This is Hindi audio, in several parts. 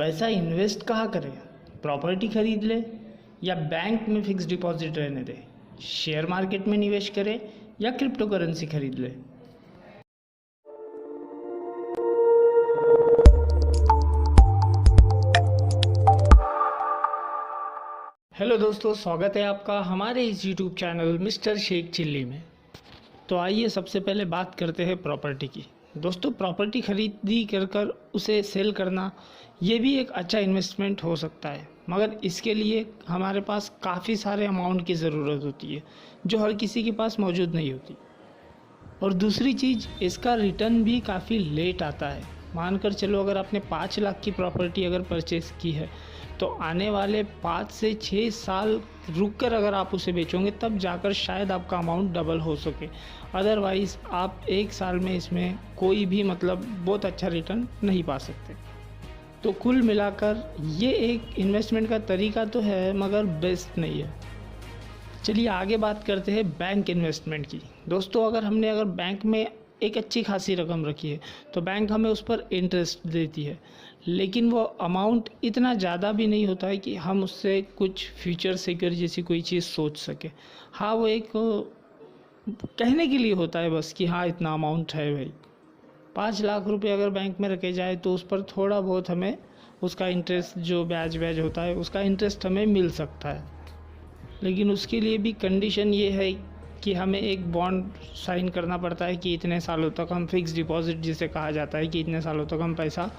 पैसा इन्वेस्ट कहाँ करें? प्रॉपर्टी खरीद ले या बैंक में फिक्स डिपॉजिट रहने दे? शेयर मार्केट में निवेश करें या क्रिप्टो करेंसी खरीद ले? हेलो दोस्तों, स्वागत है आपका हमारे इस YouTube channel mister Sheikh Chilli में। तो आइए सबसे पहले बात करते हैं प्रॉपर्टी की। दोस्तों, प्रॉपर्टी खरीदी कर उसे सेल करना ये भी एक अच्छा इन्वेस्टमेंट हो सकता है, मगर इसके लिए हमारे पास काफ़ी सारे अमाउंट की ज़रूरत होती है जो हर किसी के पास मौजूद नहीं होती। और दूसरी चीज़, इसका रिटर्न भी काफ़ी लेट आता है। मानकर चलो, अगर आपने 5 लाख की प्रॉपर्टी अगर परचेज़ की है तो आने वाले 5 से 6 साल रुक कर अगर आप उसे बेचोगे तब जाकर शायद आपका अमाउंट डबल हो सके। अदरवाइज़ आप 1 साल में इसमें कोई भी बहुत अच्छा रिटर्न नहीं पा सकते। तो कुल मिलाकर ये एक इन्वेस्टमेंट का तरीका तो है, मगर बेस्ट नहीं है। चलिए आगे बात करते हैं बैंक इन्वेस्टमेंट की। दोस्तों, अगर बैंक में एक अच्छी खासी रकम रखी है तो बैंक हमें उस पर इंटरेस्ट देती है, लेकिन वो अमाउंट इतना ज़्यादा भी नहीं होता है कि हम उससे कुछ फ्यूचर सिक्योर जैसी कोई चीज़ सोच सके। हाँ, वो एक कहने के लिए होता है बस कि हाँ इतना अमाउंट है भाई। 5 लाख रुपए अगर बैंक में रखे जाए तो उस पर थोड़ा बहुत हमें उसका इंटरेस्ट, जो ब्याज होता है उसका इंटरेस्ट हमें मिल सकता है। लेकिन उसके लिए भी कंडीशन ये है कि हमें एक बॉन्ड साइन करना पड़ता है कि इतने सालों तक हम फिक्स डिपॉजिट जिसे कहा जाता है कि इतने सालों तक हम पैसा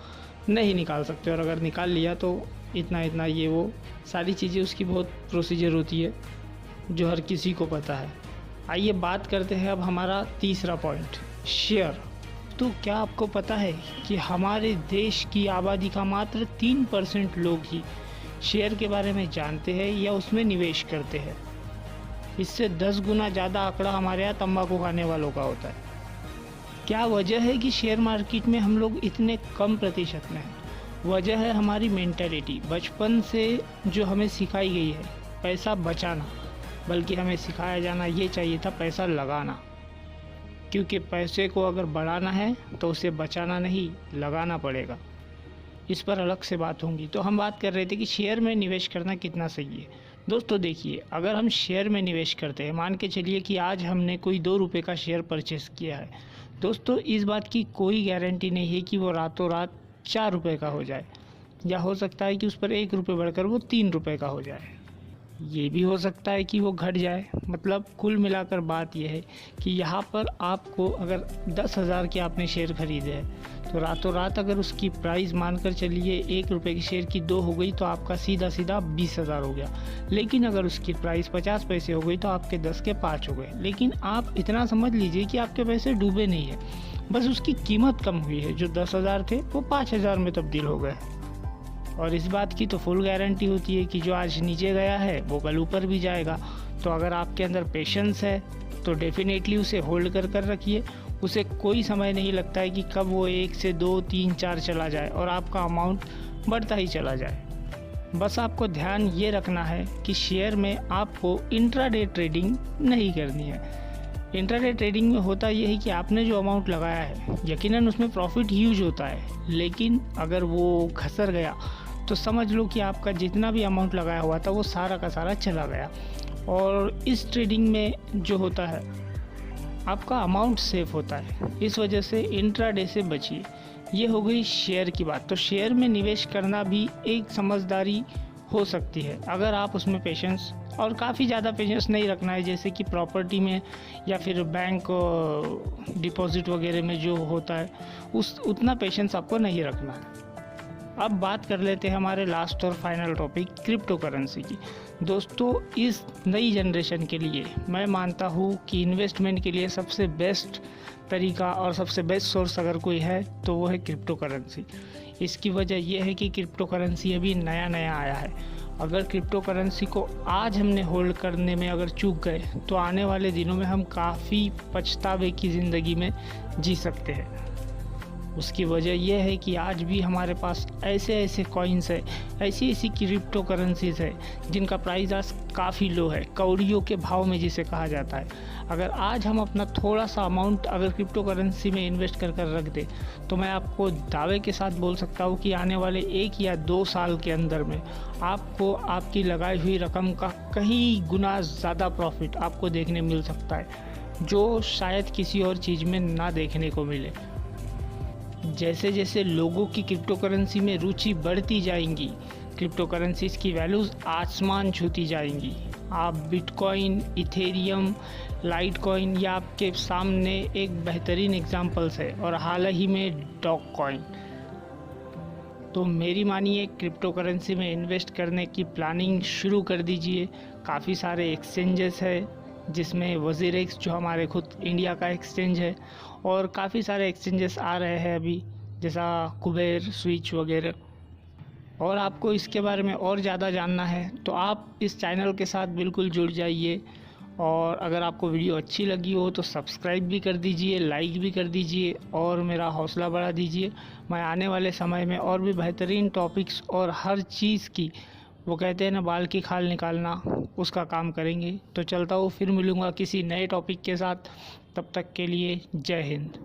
नहीं निकाल सकते, और अगर निकाल लिया तो इतना ये वो सारी चीज़ें, उसकी बहुत प्रोसीजर होती है जो हर किसी को पता है। आइए बात करते हैं अब हमारा तीसरा पॉइंट, शेयर। तो क्या आपको पता है कि हमारे देश की आबादी का मात्र 3% लोग ही शेयर के बारे में जानते हैं या उसमें निवेश करते हैं। इससे 10 गुना ज़्यादा आंकड़ा हमारे यहाँ तंबाकू खाने वालों का होता है। क्या वजह है कि शेयर मार्केट में हम लोग इतने कम प्रतिशत में हैं? वजह है हमारी मेंटालिटी। बचपन से जो हमें सिखाई गई है पैसा बचाना, बल्कि हमें सिखाया जाना ये चाहिए था पैसा लगाना, क्योंकि पैसे को अगर बढ़ाना है तो उसे बचाना नहीं, लगाना पड़ेगा। इस पर अलग से बात होंगी। तो हम बात कर रहे थे कि शेयर में निवेश करना कितना सही है। दोस्तों देखिए, अगर हम शेयर में निवेश करते हैं, मान के चलिए कि आज हमने कोई 2 रुपये का शेयर परचेस किया है, दोस्तों इस बात की कोई गारंटी नहीं है कि वो रातों रात 4 रुपये का हो जाए, या हो सकता है कि उस पर 1 रुपये बढ़कर वो 3 रुपये का हो जाए। ये भी हो सकता है कि वो घट जाए। कुल मिलाकर बात यह है कि यहाँ पर आपको अगर 10,000 के आपने शेयर खरीदे हैं तो रातों रात अगर उसकी प्राइस मानकर चलिए 1 रुपये की शेयर की 2 हो गई तो आपका सीधा 20,000 हो गया। लेकिन अगर उसकी प्राइस 50 पैसे हो गई तो आपके 10 के 5 हो गए। लेकिन आप इतना समझ लीजिए कि आपके पैसे डूबे नहीं है, बस उसकी कीमत कम हुई है। जो 10,000 थे वो 5,000 में तब्दील हो गए। और इस बात की तो फुल गारंटी होती है कि जो आज नीचे गया है वो कल ऊपर भी जाएगा। तो अगर आपके अंदर पेशेंस है तो डेफिनेटली उसे होल्ड कर रखिए। उसे कोई समय नहीं लगता है कि कब वो 1 से 2, 3, 4 चला जाए और आपका अमाउंट बढ़ता ही चला जाए। बस आपको ध्यान ये रखना है कि शेयर में आपको इंट्राडे ट्रेडिंग नहीं करनी है। इंट्राडे ट्रेडिंग में होता यह है कि आपने जो अमाउंट लगाया है यकीनन उसमें प्रॉफिट ह्यूज होता है, लेकिन अगर वो खसर गया तो समझ लो कि आपका जितना भी अमाउंट लगाया हुआ था वो सारा का सारा चला गया। और इस ट्रेडिंग में जो होता है आपका अमाउंट सेफ होता है, इस वजह से इंट्राडे से बचिए। ये हो गई शेयर की बात। तो शेयर में निवेश करना भी एक समझदारी हो सकती है अगर आप उसमें पेशेंस, और काफ़ी ज़्यादा पेशेंस नहीं रखना है जैसे कि प्रॉपर्टी में या फिर बैंक डिपॉजिट वगैरह में जो होता है उतना पेशेंस आपको नहीं रखना है। अब बात कर लेते हैं हमारे लास्ट और फाइनल टॉपिक, क्रिप्टो करेंसी की। दोस्तों, इस नई जनरेशन के लिए मैं मानता हूँ कि इन्वेस्टमेंट के लिए सबसे बेस्ट तरीका और सबसे बेस्ट सोर्स अगर कोई है तो वो है क्रिप्टो करेंसी। इसकी वजह यह है कि क्रिप्टो करेंसी अभी नया आया है। अगर क्रिप्टो करेंसी को आज हमने होल्ड करने में अगर चूक गए तो आने वाले दिनों में हम काफ़ी पछतावे की ज़िंदगी में जी सकते हैं। उसकी वजह यह है कि आज भी हमारे पास ऐसे ऐसे कॉइन्स है, ऐसी ऐसी क्रिप्टो करेंसीज है जिनका प्राइस आज काफ़ी लो है, कौड़ियों के भाव में जिसे कहा जाता है। अगर आज हम अपना थोड़ा सा अमाउंट अगर क्रिप्टो करेंसी में इन्वेस्ट कर रख दे तो मैं आपको दावे के साथ बोल सकता हूँ कि आने वाले 1 या 2 साल के अंदर में आपको आपकी लगाई हुई रकम का कई गुना ज़्यादा प्रॉफिट आपको देखने मिल सकता है, जो शायद किसी और चीज़ में ना देखने को मिले। जैसे जैसे लोगों की क्रिप्टो करेंसी में रुचि बढ़ती जाएंगी, क्रिप्टो करेंसीज की वैल्यूज़ आसमान छूती जाएंगी। आप बिटकॉइन, इथेरियम, लाइटकॉइन या आपके सामने एक बेहतरीन एग्जांपल्स है, और हाल ही में डॉग कॉइन। तो मेरी मानिए क्रिप्टो करेंसी में इन्वेस्ट करने की प्लानिंग शुरू कर दीजिए। काफ़ी सारे एक्सचेंजेस है जिसमें वज़ीरेक्स जो हमारे खुद इंडिया का एक्सचेंज है, और काफ़ी सारे एक्सचेंजेस आ रहे हैं अभी, जैसा कुबेर, स्विच वगैरह। और आपको इसके बारे में और ज़्यादा जानना है तो आप इस चैनल के साथ बिल्कुल जुड़ जाइए, और अगर आपको वीडियो अच्छी लगी हो तो सब्सक्राइब भी कर दीजिए, लाइक भी कर दीजिए और मेरा हौसला बढ़ा दीजिए। मैं आने वाले समय में और भी बेहतरीन टॉपिक्स और हर चीज़ की, वो कहते हैं ना, बाल की खाल निकालना, उसका काम करेंगे। तो चलता हूँ, फिर मिलूँगा किसी नए टॉपिक के साथ। तब तक के लिए जय हिंद।